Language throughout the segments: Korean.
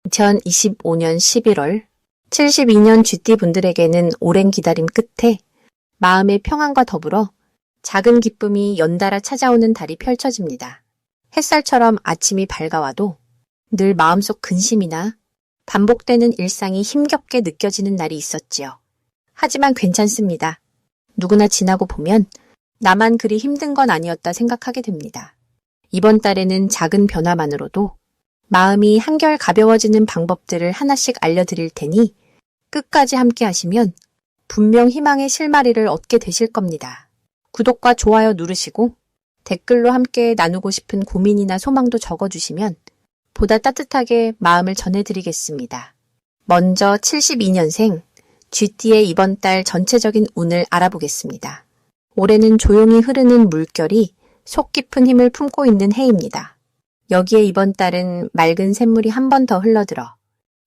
2025년 11월 72년 쥐띠 분들에게는 오랜 기다림 끝에 마음의 평안과 더불어 작은 기쁨이 연달아 찾아오는 달이 펼쳐집니다. 햇살처럼 아침이 밝아와도 늘 마음속 근심이나 반복되는 일상이 힘겹게 느껴지는 날이 있었지요. 하지만 괜찮습니다. 누구나 지나고 보면 나만 그리 힘든 건 아니었다 생각하게 됩니다. 이번 달에는 작은 변화만으로도 마음이 한결 가벼워지는 방법들을 하나씩 알려드릴 테니 끝까지 함께 하시면 분명 희망의 실마리를 얻게 되실 겁니다. 구독과 좋아요 누르시고 댓글로 함께 나누고 싶은 고민이나 소망도 적어주시면 보다 따뜻하게 마음을 전해드리겠습니다. 먼저 72년생 쥐띠의 이번 달 전체적인 운을 알아보겠습니다. 올해는 조용히 흐르는 물결이 속 깊은 힘을 품고 있는 해입니다. 여기에 이번 달은 맑은 샘물이 한 번 더 흘러들어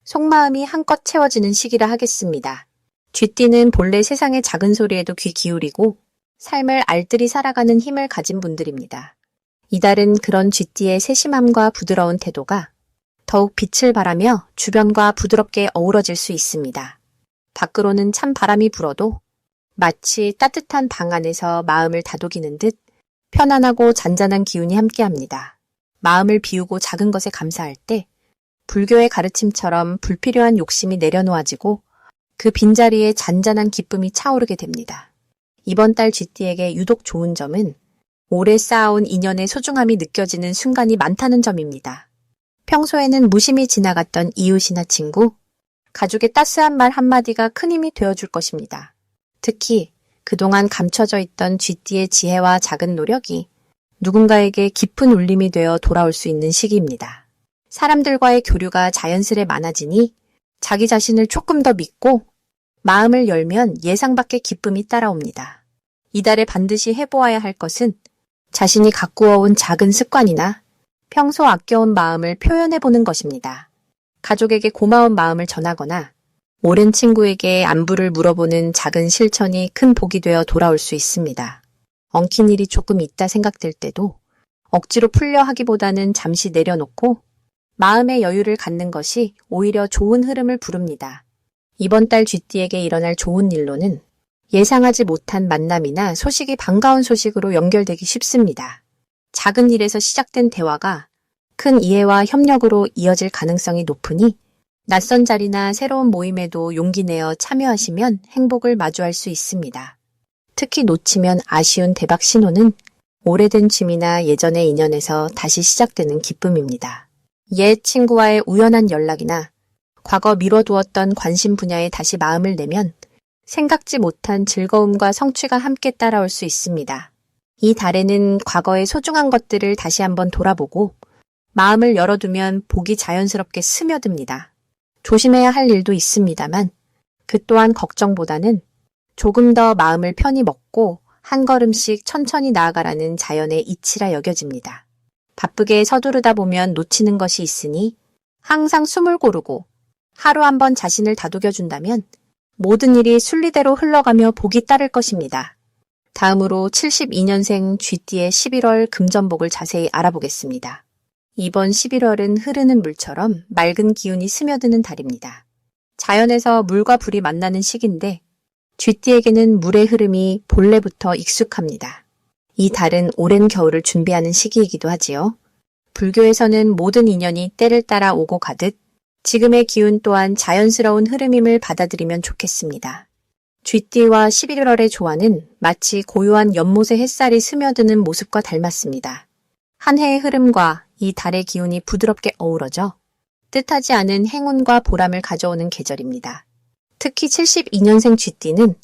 속마음이 한껏 채워지는 시기라 하겠습니다. 쥐띠는 본래 세상의 작은 소리에도 귀 기울이고 삶을 알뜰히 살아가는 힘을 가진 분들입니다. 이달은 그런 쥐띠의 세심함과 부드러운 태도가 더욱 빛을 발하며 주변과 부드럽게 어우러질 수 있습니다. 밖으로는 찬 바람이 불어도 마치 따뜻한 방 안에서 마음을 다독이는 듯 편안하고 잔잔한 기운이 함께합니다. 마음을 비우고 작은 것에 감사할 때 불교의 가르침처럼 불필요한 욕심이 내려놓아지고 그 빈자리에 잔잔한 기쁨이 차오르게 됩니다. 이번 달 쥐띠에게 유독 좋은 점은 오래 쌓아온 인연의 소중함이 느껴지는 순간이 많다는 점입니다. 평소에는 무심히 지나갔던 이웃이나 친구, 가족의 따스한 말 한마디가 큰 힘이 되어줄 것입니다. 특히 그동안 감춰져 있던 쥐띠의 지혜와 작은 노력이 누군가에게 깊은 울림이 되어 돌아올 수 있는 시기입니다. 사람들과의 교류가 자연스레 많아지니 자기 자신을 조금 더 믿고 마음을 열면 예상 밖의 기쁨이 따라옵니다. 이달에 반드시 해보아야 할 것은 자신이 가꾸어온 작은 습관이나 평소 아껴온 마음을 표현해보는 것입니다. 가족에게 고마운 마음을 전하거나 오랜 친구에게 안부를 물어보는 작은 실천이 큰 복이 되어 돌아올 수 있습니다. 엉킨 일이 조금 있다 생각될 때도 억지로 풀려 하기보다는 잠시 내려놓고 마음의 여유를 갖는 것이 오히려 좋은 흐름을 부릅니다. 이번 달 쥐띠에게 일어날 좋은 일로는 예상하지 못한 만남이나 소식이 반가운 소식으로 연결되기 쉽습니다. 작은 일에서 시작된 대화가 큰 이해와 협력으로 이어질 가능성이 높으니 낯선 자리나 새로운 모임에도 용기 내어 참여하시면 행복을 마주할 수 있습니다. 특히 놓치면 아쉬운 대박 신호는 오래된 취미나 예전의 인연에서 다시 시작되는 기쁨입니다. 옛 친구와의 우연한 연락이나 과거 미뤄두었던 관심 분야에 다시 마음을 내면 생각지 못한 즐거움과 성취가 함께 따라올 수 있습니다. 이 달에는 과거의 소중한 것들을 다시 한번 돌아보고 마음을 열어두면 복이 자연스럽게 스며듭니다. 조심해야 할 일도 있습니다만 그 또한 걱정보다는 조금 더 마음을 편히 먹고 한 걸음씩 천천히 나아가라는 자연의 이치라 여겨집니다. 바쁘게 서두르다 보면 놓치는 것이 있으니 항상 숨을 고르고 하루 한 번 자신을 다독여준다면 모든 일이 순리대로 흘러가며 복이 따를 것입니다. 다음으로 72년생 쥐띠의 11월 금전복을 자세히 알아보겠습니다. 이번 11월은 흐르는 물처럼 맑은 기운이 스며드는 달입니다. 자연에서 물과 불이 만나는 시기인데 쥐띠에게는 물의 흐름이 본래부터 익숙합니다. 이 달은 오랜 겨울을 준비하는 시기이기도 하지요. 불교에서는 모든 인연이 때를 따라 오고 가듯 지금의 기운 또한 자연스러운 흐름임을 받아들이면 좋겠습니다. 쥐띠와 11월의 조화는 마치 고요한 연못의 햇살이 스며드는 모습과 닮았습니다. 한 해의 흐름과 이 달의 기운이 부드럽게 어우러져 뜻하지 않은 행운과 보람을 가져오는 계절입니다. 특히 72년생 쥐띠는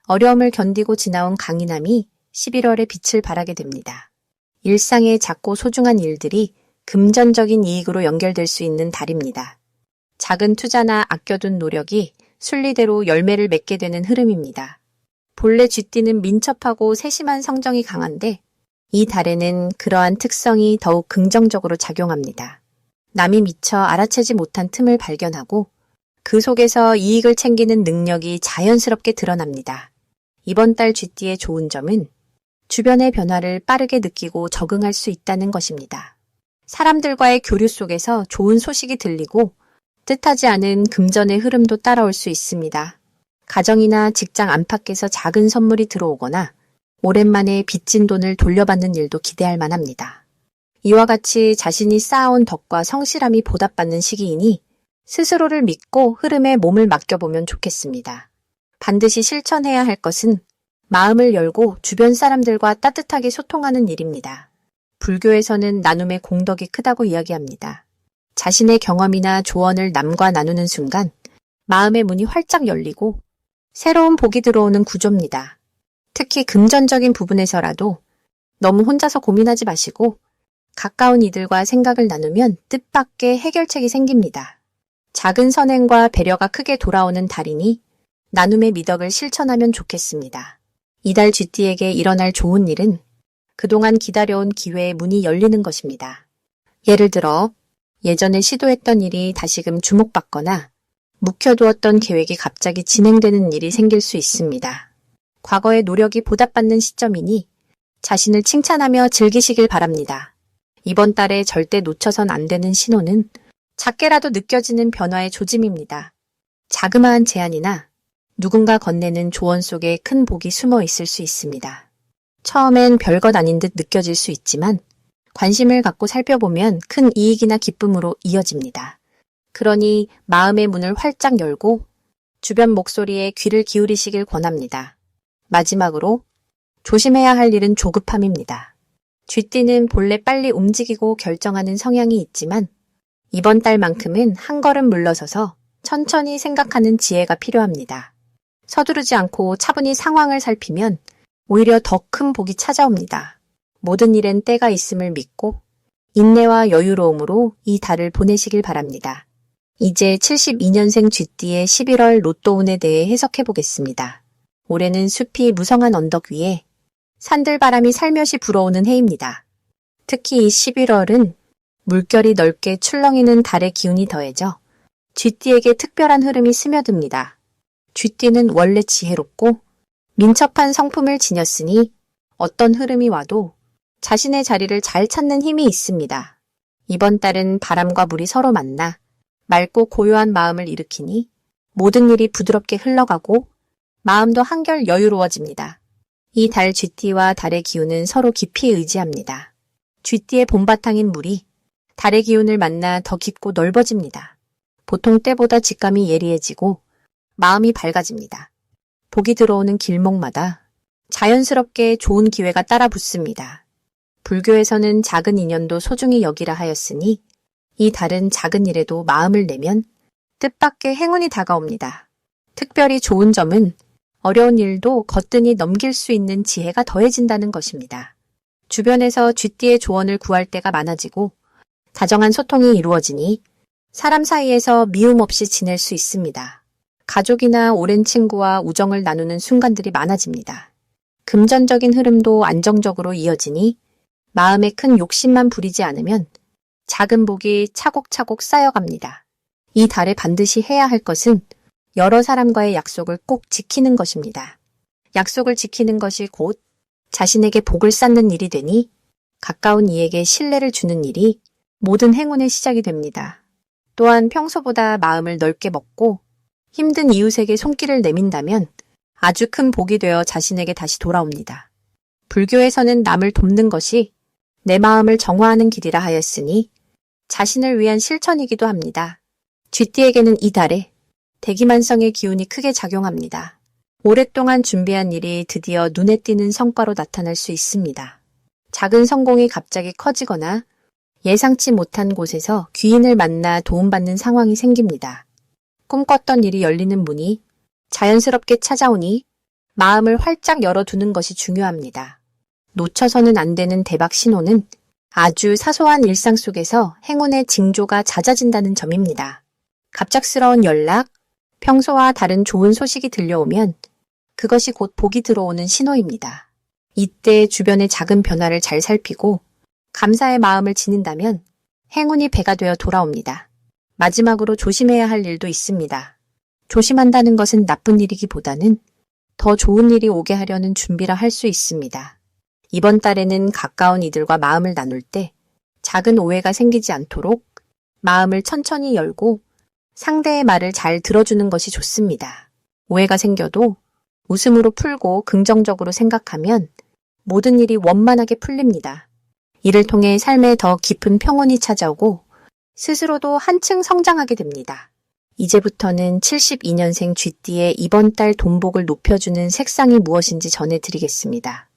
어려움을 견디고 지나온 강인함이 11월에 빛을 발하게 됩니다. 일상의 작고 소중한 일들이 금전적인 이익으로 연결될 수 있는 달입니다. 작은 투자나 아껴둔 노력이 순리대로 열매를 맺게 되는 흐름입니다. 본래 쥐띠는 민첩하고 세심한 성정이 강한데 이 달에는 그러한 특성이 더욱 긍정적으로 작용합니다. 남이 미처 알아채지 못한 틈을 발견하고 그 속에서 이익을 챙기는 능력이 자연스럽게 드러납니다. 이번 달 쥐띠의 좋은 점은 주변의 변화를 빠르게 느끼고 적응할 수 있다는 것입니다. 사람들과의 교류 속에서 좋은 소식이 들리고 뜻하지 않은 금전의 흐름도 따라올 수 있습니다. 가정이나 직장 안팎에서 작은 선물이 들어오거나 오랜만에 빚진 돈을 돌려받는 일도 기대할 만합니다. 이와 같이 자신이 쌓아온 덕과 성실함이 보답받는 시기이니 스스로를 믿고 흐름에 몸을 맡겨보면 좋겠습니다. 반드시 실천해야 할 것은 마음을 열고 주변 사람들과 따뜻하게 소통하는 일입니다. 불교에서는 나눔의 공덕이 크다고 이야기합니다. 자신의 경험이나 조언을 남과 나누는 순간 마음의 문이 활짝 열리고 새로운 복이 들어오는 구조입니다. 특히 금전적인 부분에서라도 너무 혼자서 고민하지 마시고 가까운 이들과 생각을 나누면 뜻밖의 해결책이 생깁니다. 작은 선행과 배려가 크게 돌아오는 달이니 나눔의 미덕을 실천하면 좋겠습니다. 이달 쥐띠에게 일어날 좋은 일은 그동안 기다려온 기회의 문이 열리는 것입니다. 예를 들어 예전에 시도했던 일이 다시금 주목받거나 묵혀두었던 계획이 갑자기 진행되는 일이 생길 수 있습니다. 과거의 노력이 보답받는 시점이니 자신을 칭찬하며 즐기시길 바랍니다. 이번 달에 절대 놓쳐선 안 되는 신호는 작게라도 느껴지는 변화의 조짐입니다. 자그마한 제안이나 누군가 건네는 조언 속에 큰 복이 숨어 있을 수 있습니다. 처음엔 별것 아닌 듯 느껴질 수 있지만 관심을 갖고 살펴보면 큰 이익이나 기쁨으로 이어집니다. 그러니 마음의 문을 활짝 열고 주변 목소리에 귀를 기울이시길 권합니다. 마지막으로 조심해야 할 일은 조급함입니다. 쥐띠는 본래 빨리 움직이고 결정하는 성향이 있지만 이번 달만큼은 한 걸음 물러서서 천천히 생각하는 지혜가 필요합니다. 서두르지 않고 차분히 상황을 살피면 오히려 더 큰 복이 찾아옵니다. 모든 일엔 때가 있음을 믿고 인내와 여유로움으로 이 달을 보내시길 바랍니다. 이제 72년생 쥐띠의 11월 로또운에 대해 해석해 보겠습니다. 올해는 숲이 무성한 언덕 위에 산들바람이 살며시 불어오는 해입니다. 특히 이 11월은 물결이 넓게 출렁이는 달의 기운이 더해져 쥐띠에게 특별한 흐름이 스며듭니다. 쥐띠는 원래 지혜롭고 민첩한 성품을 지녔으니 어떤 흐름이 와도 자신의 자리를 잘 찾는 힘이 있습니다. 이번 달은 바람과 물이 서로 만나 맑고 고요한 마음을 일으키니 모든 일이 부드럽게 흘러가고 마음도 한결 여유로워집니다. 이 달 쥐띠와 달의 기운은 서로 깊이 의지합니다. 쥐띠의 봄바탕인 물이 달의 기운을 만나 더 깊고 넓어집니다. 보통 때보다 직감이 예리해지고 마음이 밝아집니다. 복이 들어오는 길목마다 자연스럽게 좋은 기회가 따라 붙습니다. 불교에서는 작은 인연도 소중히 여기라 하였으니 이 달은 작은 일에도 마음을 내면 뜻밖의 행운이 다가옵니다. 특별히 좋은 점은 어려운 일도 거뜬히 넘길 수 있는 지혜가 더해진다는 것입니다. 주변에서 쥐띠의 조언을 구할 때가 많아지고 다정한 소통이 이루어지니 사람 사이에서 미움 없이 지낼 수 있습니다. 가족이나 오랜 친구와 우정을 나누는 순간들이 많아집니다. 금전적인 흐름도 안정적으로 이어지니 마음에 큰 욕심만 부리지 않으면 작은 복이 차곡차곡 쌓여갑니다. 이 달에 반드시 해야 할 것은 여러 사람과의 약속을 꼭 지키는 것입니다. 약속을 지키는 것이 곧 자신에게 복을 쌓는 일이 되니 가까운 이에게 신뢰를 주는 일이 모든 행운의 시작이 됩니다. 또한 평소보다 마음을 넓게 먹고 힘든 이웃에게 손길을 내민다면 아주 큰 복이 되어 자신에게 다시 돌아옵니다. 불교에서는 남을 돕는 것이 내 마음을 정화하는 길이라 하였으니 자신을 위한 실천이기도 합니다. 쥐띠에게는 이 달에 대기만성의 기운이 크게 작용합니다. 오랫동안 준비한 일이 드디어 눈에 띄는 성과로 나타날 수 있습니다. 작은 성공이 갑자기 커지거나 예상치 못한 곳에서 귀인을 만나 도움받는 상황이 생깁니다. 꿈꿨던 일이 열리는 문이 자연스럽게 찾아오니 마음을 활짝 열어두는 것이 중요합니다. 놓쳐서는 안 되는 대박 신호는 아주 사소한 일상 속에서 행운의 징조가 잦아진다는 점입니다. 갑작스러운 연락, 평소와 다른 좋은 소식이 들려오면 그것이 곧 복이 들어오는 신호입니다. 이때 주변의 작은 변화를 잘 살피고 감사의 마음을 지닌다면 행운이 배가 되어 돌아옵니다. 마지막으로 조심해야 할 일도 있습니다. 조심한다는 것은 나쁜 일이기보다는 더 좋은 일이 오게 하려는 준비라 할 수 있습니다. 이번 달에는 가까운 이들과 마음을 나눌 때 작은 오해가 생기지 않도록 마음을 천천히 열고 상대의 말을 잘 들어주는 것이 좋습니다. 오해가 생겨도 웃음으로 풀고 긍정적으로 생각하면 모든 일이 원만하게 풀립니다. 이를 통해 삶에 더 깊은 평온이 찾아오고 스스로도 한층 성장하게 됩니다. 이제부터는 72년생 쥐띠의 이번 달 돈복을 높여주는 색상이 무엇인지 전해드리겠습니다.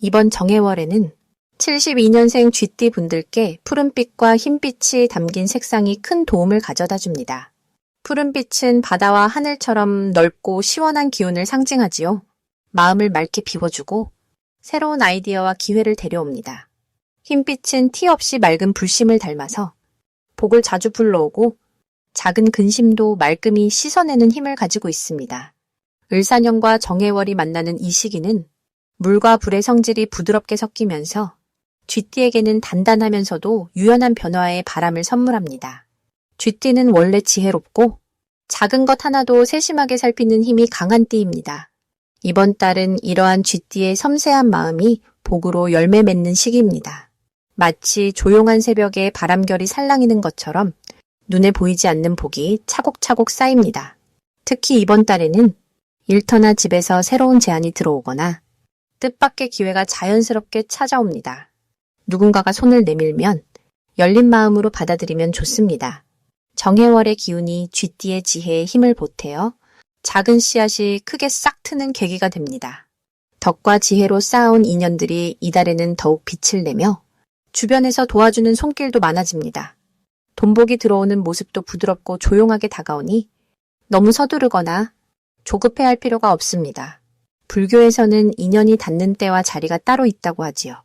이번 정해월에는 72년생 쥐띠 분들께 푸른빛과 흰빛이 담긴 색상이 큰 도움을 가져다 줍니다. 푸른빛은 바다와 하늘처럼 넓고 시원한 기운을 상징하지요. 마음을 맑게 비워주고 새로운 아이디어와 기회를 데려옵니다. 흰빛은 티 없이 맑은 불심을 닮아서 복을 자주 불러오고 작은 근심도 말끔히 씻어내는 힘을 가지고 있습니다. 을사년과 정해월이 만나는 이 시기는 물과 불의 성질이 부드럽게 섞이면서 쥐띠에게는 단단하면서도 유연한 변화의 바람을 선물합니다. 쥐띠는 원래 지혜롭고 작은 것 하나도 세심하게 살피는 힘이 강한 띠입니다. 이번 달은 이러한 쥐띠의 섬세한 마음이 복으로 열매 맺는 시기입니다. 마치 조용한 새벽에 바람결이 살랑이는 것처럼 눈에 보이지 않는 복이 차곡차곡 쌓입니다. 특히 이번 달에는 일터나 집에서 새로운 제안이 들어오거나 뜻밖의 기회가 자연스럽게 찾아옵니다. 누군가가 손을 내밀면 열린 마음으로 받아들이면 좋습니다. 정해월의 기운이 쥐띠의 지혜에 힘을 보태어 작은 씨앗이 크게 싹 트는 계기가 됩니다. 덕과 지혜로 쌓아온 인연들이 이달에는 더욱 빛을 내며 주변에서 도와주는 손길도 많아집니다. 돈복이 들어오는 모습도 부드럽고 조용하게 다가오니 너무 서두르거나 조급해할 필요가 없습니다. 불교에서는 인연이 닿는 때와 자리가 따로 있다고 하지요.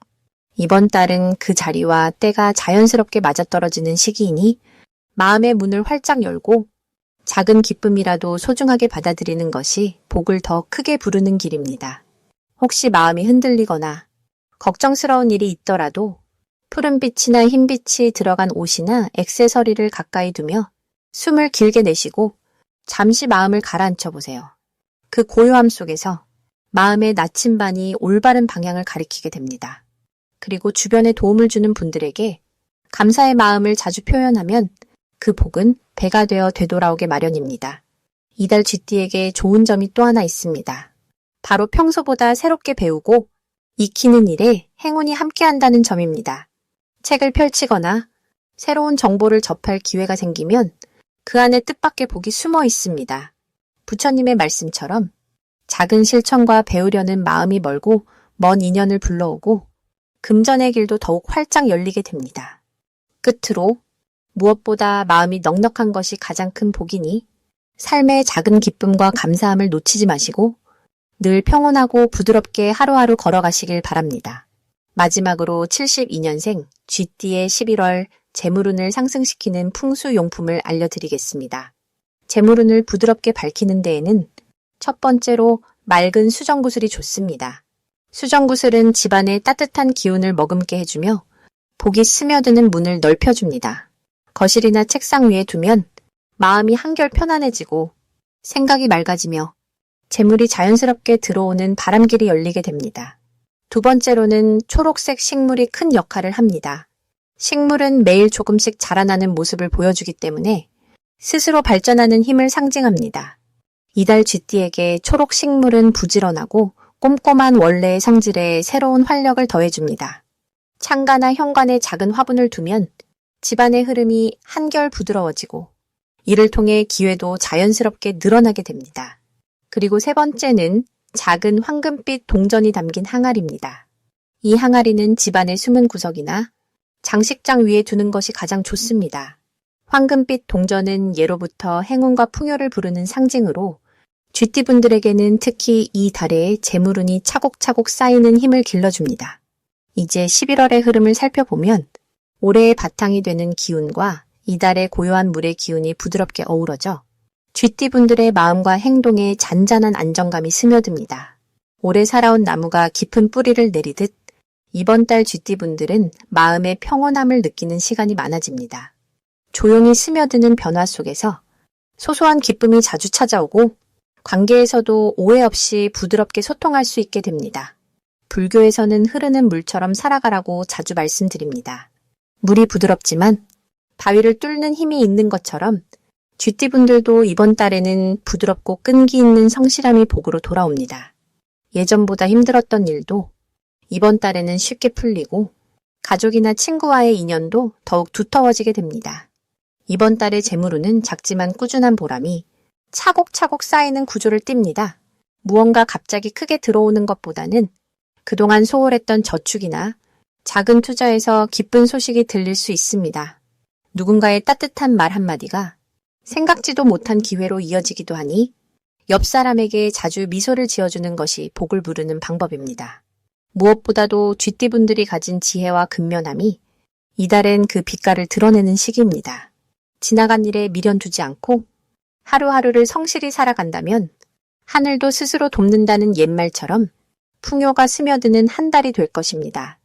이번 달은 그 자리와 때가 자연스럽게 맞아떨어지는 시기이니 마음의 문을 활짝 열고 작은 기쁨이라도 소중하게 받아들이는 것이 복을 더 크게 부르는 길입니다. 혹시 마음이 흔들리거나 걱정스러운 일이 있더라도 푸른빛이나 흰빛이 들어간 옷이나 액세서리를 가까이 두며 숨을 길게 내쉬고 잠시 마음을 가라앉혀 보세요. 그 고요함 속에서 마음의 나침반이 올바른 방향을 가리키게 됩니다. 그리고 주변에 도움을 주는 분들에게 감사의 마음을 자주 표현하면 그 복은 배가 되어 되돌아오게 마련입니다. 이달 쥐띠에게 좋은 점이 또 하나 있습니다. 바로 평소보다 새롭게 배우고 익히는 일에 행운이 함께한다는 점입니다. 책을 펼치거나 새로운 정보를 접할 기회가 생기면 그 안에 뜻밖의 복이 숨어 있습니다. 부처님의 말씀처럼 작은 실천과 배우려는 마음이 멀고 먼 인연을 불러오고 금전의 길도 더욱 활짝 열리게 됩니다. 끝으로 무엇보다 마음이 넉넉한 것이 가장 큰 복이니 삶의 작은 기쁨과 감사함을 놓치지 마시고 늘 평온하고 부드럽게 하루하루 걸어가시길 바랍니다. 마지막으로 72년생 쥐띠의 11월 재물운을 상승시키는 풍수용품을 알려드리겠습니다. 재물운을 부드럽게 밝히는 데에는 첫 번째로 맑은 수정구슬이 좋습니다. 수정구슬은 집안의 따뜻한 기운을 머금게 해주며 복이 스며드는 문을 넓혀줍니다. 거실이나 책상 위에 두면 마음이 한결 편안해지고 생각이 맑아지며 재물이 자연스럽게 들어오는 바람길이 열리게 됩니다. 두 번째로는 초록색 식물이 큰 역할을 합니다. 식물은 매일 조금씩 자라나는 모습을 보여주기 때문에 스스로 발전하는 힘을 상징합니다. 이달 쥐띠에게 초록 식물은 부지런하고 꼼꼼한 원래의 성질에 새로운 활력을 더해줍니다. 창가나 현관에 작은 화분을 두면 집안의 흐름이 한결 부드러워지고 이를 통해 기회도 자연스럽게 늘어나게 됩니다. 그리고 세 번째는 작은 황금빛 동전이 담긴 항아리입니다. 이 항아리는 집안의 숨은 구석이나 장식장 위에 두는 것이 가장 좋습니다. 황금빛 동전은 예로부터 행운과 풍요를 부르는 상징으로 쥐띠분들에게는 특히 이 달에 재물운이 차곡차곡 쌓이는 힘을 길러줍니다. 이제 11월의 흐름을 살펴보면 올해의 바탕이 되는 기운과 이달의 고요한 물의 기운이 부드럽게 어우러져 쥐띠분들의 마음과 행동에 잔잔한 안정감이 스며듭니다. 오래 살아온 나무가 깊은 뿌리를 내리듯 이번 달 쥐띠분들은 마음의 평온함을 느끼는 시간이 많아집니다. 조용히 스며드는 변화 속에서 소소한 기쁨이 자주 찾아오고 관계에서도 오해 없이 부드럽게 소통할 수 있게 됩니다. 불교에서는 흐르는 물처럼 살아가라고 자주 말씀드립니다. 물이 부드럽지만 바위를 뚫는 힘이 있는 것처럼 쥐띠분들도 이번 달에는 부드럽고 끈기 있는 성실함이 복으로 돌아옵니다. 예전보다 힘들었던 일도 이번 달에는 쉽게 풀리고 가족이나 친구와의 인연도 더욱 두터워지게 됩니다. 이번 달의 재물운은 작지만 꾸준한 보람이 차곡차곡 쌓이는 구조를 띱니다. 무언가 갑자기 크게 들어오는 것보다는 그동안 소홀했던 저축이나 작은 투자에서 기쁜 소식이 들릴 수 있습니다. 누군가의 따뜻한 말 한마디가 생각지도 못한 기회로 이어지기도 하니 옆 사람에게 자주 미소를 지어주는 것이 복을 부르는 방법입니다. 무엇보다도 쥐띠분들이 가진 지혜와 근면함이 이달엔 그 빛깔을 드러내는 시기입니다. 지나간 일에 미련 두지 않고 하루하루를 성실히 살아간다면 하늘도 스스로 돕는다는 옛말처럼 풍요가 스며드는 한 달이 될 것입니다.